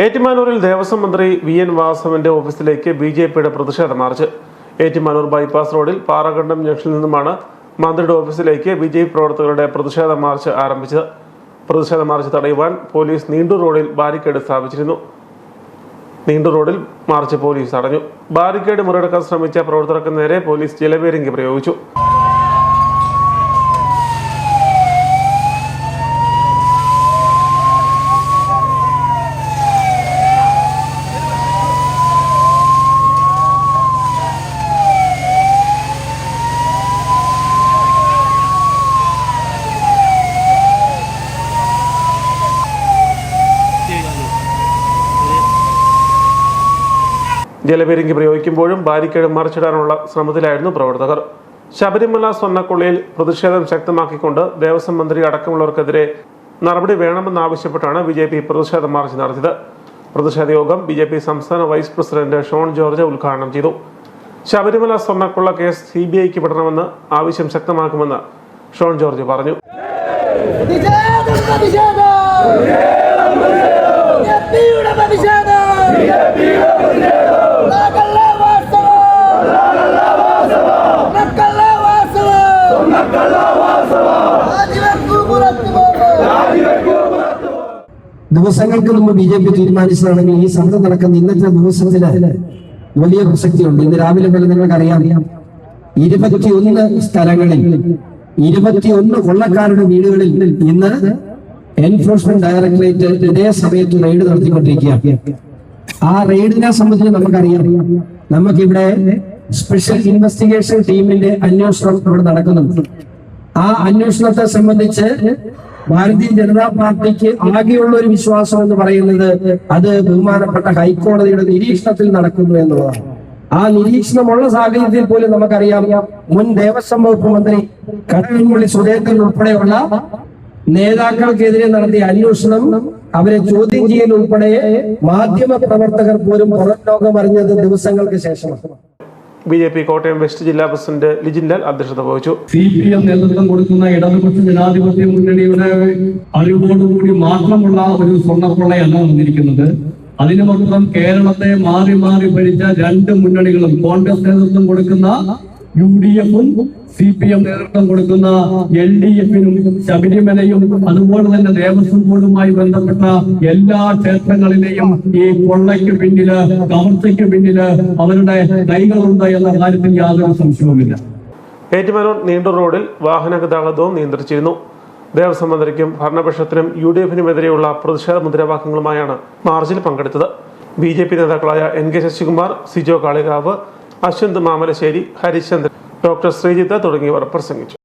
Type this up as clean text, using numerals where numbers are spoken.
ഏറ്റുമാനൂരിൽ ദേവസ്വം മന്ത്രി വി.എൻ. വാസവന്റെ ഓഫീസിലേക്ക് ബി.ജെ.പിയുടെ പ്രതിഷേധ മാർച്ച്. ഏറ്റുമാനൂർ ബൈപ്പാസ് റോഡിൽ പാറകണ്ടം ജംഗ്ഷനിൽ നിന്നുമാണ് മന്ത്രിയുടെ ഓഫീസിലേക്ക് ബി.ജെ.പി. പ്രവർത്തകരുടെ പ്രതിഷേധ മാർച്ച് ആരംഭിച്ചത്. പ്രതിഷേധ മാർച്ച് തടയുവാൻ പോലീസ് നീണ്ടൂർ റോഡിൽ ബാരിക്കേഡ് സ്ഥാപിച്ചിരുന്നു. നീണ്ടൂർ റോഡിൽ മാർച്ച് പോലീസ് തടഞ്ഞു. ബാരിക്കേഡ് മുറികടക്കാൻ ശ്രമിച്ച പ്രവർത്തകർക്ക് നേരെ പോലീസ് ജലപീരങ്കി പ്രയോഗിച്ചു. ജലപീരങ്കി പ്രയോഗിക്കുമ്പോഴും ബാരിക്കേഡ് മറിച്ചിടാനുള്ള ശ്രമത്തിലായിരുന്നു പ്രവർത്തകർ. ശബരിമല സ്വർണ്ണക്കൊള്ളയിൽ പ്രതിഷേധം ശക്തമാക്കിക്കൊണ്ട് ദേവസ്വം മന്ത്രി അടക്കമുള്ളവർക്കെതിരെ നടപടി വേണമെന്നാവശ്യപ്പെട്ടാണ് ബി.ജെ.പി. പ്രതിഷേധ മാർച്ച് നടത്തിയത്. പ്രതിഷേധ യോഗം ബി.ജെ.പി. സംസ്ഥാന വൈസ് പ്രസിഡന്റ് ഷോൺ ജോർജ് ഉദ്ഘാടനം ചെയ്തു. ശബരിമല സ്വർണ്ണക്കൊള്ള കേസ് CBIക്ക് വിടണമെന്ന് ആവശ്യം ശക്തമാക്കുമെന്ന് ഷോൺ ജോർജ് പറഞ്ഞു. ദിവസങ്ങൾക്ക് മുമ്പ് ബി.ജെ.പി. തീരുമാനിച്ചതാണെങ്കിൽ ഈ സമരം നടക്കുന്ന ഇന്നത്തെ ദിവസത്തിന് വലിയ പ്രസക്തിയുണ്ട്. ഇന്ന് രാവിലെ പോലെ നിങ്ങൾക്കറിയാം, 21 സ്ഥലങ്ങളിൽ 21 കൊള്ളക്കാരുടെ വീടുകളിൽ ഇന്ന് എൻഫോഴ്സ്മെന്റ് ഡയറക്ടറേറ്റ് ഇതേ സമയത്ത് റെയ്ഡ് നടത്തിക്കൊണ്ടിരിക്കുകയാണ്. ആ റെയ്ഡിനെ സംബന്ധിച്ച് നമുക്കറിയാം, നമുക്കിവിടെ സ്പെഷ്യൽ ഇൻവെസ്റ്റിഗേഷൻ ടീമിന്റെ അന്വേഷണം ഇവിടെ നടക്കുന്നുണ്ട്. ആ അന്വേഷണത്തെ സംബന്ധിച്ച് ഭാരതീയ ജനതാ പാർട്ടിക്ക് ആകെയുള്ള ഒരു വിശ്വാസം എന്ന് പറയുന്നത് അത് ബഹുമാനപ്പെട്ട ഹൈക്കോടതിയുടെ നിരീക്ഷണത്തിൽ നടക്കുന്നു എന്നുള്ളതാണ്. ആ നിരീക്ഷണമുള്ള സാഹചര്യത്തിൽ പോലും നമുക്കറിയാം, മുൻ ദേവസ്വം വകുപ്പ് മന്ത്രി കടകംപള്ളി സുരേന്ദ്രൻ ഉൾപ്പെടെയുള്ള നേതാക്കൾക്കെതിരെ നടത്തിയ അന്വേഷണം, അവരെ ചോദ്യം ചെയ്യൽ ഉൾപ്പെടെ മാധ്യമ പ്രവർത്തകർ പോലും പുറം ലോകം അറിഞ്ഞത് ദിവസങ്ങൾക്ക് ശേഷമാണ്. ബി.ജെ.പി. കോട്ടയം വെസ്റ്റ് ജില്ലാ പ്രസിഡന്റ് ലിജിൻലാൽ അധ്യക്ഷത വഹിച്ചു. CPM നേതൃത്വം കൊടുക്കുന്ന ഇടതുപക്ഷ ജനാധിപത്യ മുന്നണിയുടെ അറിവോടുകൂടി മാത്രമുള്ള ഒരു സ്വർണ്ണക്കൊള്ളയല്ല വന്നിരിക്കുന്നത്. അതിനുമപ്പുറം കേരളത്തെ മാറി മാറി ഭരിച്ച 2 മുന്നണികളും, കോൺഗ്രസ് നേതൃത്വം കൊടുക്കുന്ന UDF-ഉം CPM നേതൃത്വം കൊടുക്കുന്ന LDF-നും ശബരിമലയും അതുപോലെ തന്നെ ദേവസ്വം ബോർഡുമായി ബന്ധപ്പെട്ട എല്ലാ ക്ഷേത്രങ്ങളിലെയും ഈ കൊള്ളയ്ക്ക് പിന്നില്, കവർച്ചയ്ക്ക് പിന്നില് അവരുടെ കൈകളുണ്ട് എന്ന കാര്യത്തിൽ യാതൊരു സംശയവുമില്ല. ഏറ്റുമാനൂർ നീണ്ടൂർ റോഡിൽ വാഹന ഗതാഗതവും നിയന്ത്രിച്ചിരുന്നു. ദേവസ്വം മന്ത്രിക്കും ഭരണപക്ഷത്തിനും UDF-നുമെതിരെയുള്ള പ്രതിഷേധ മുദ്രാവാക്യങ്ങളുമായാണ് മാർച്ചിൽ പങ്കെടുത്തത്. ബി.ജെ.പി. നേതാക്കളായ NK ശശികുമാർ, സിജോ കാളികാവ്, അശ്വന്ത് മാമലശ്ശേരി, ഹരിചന്ദ്രൻ, ഡോക്ടർ ശ്രീജിത്ത് തുടങ്ങിയവർ പ്രസംഗിച്ചു.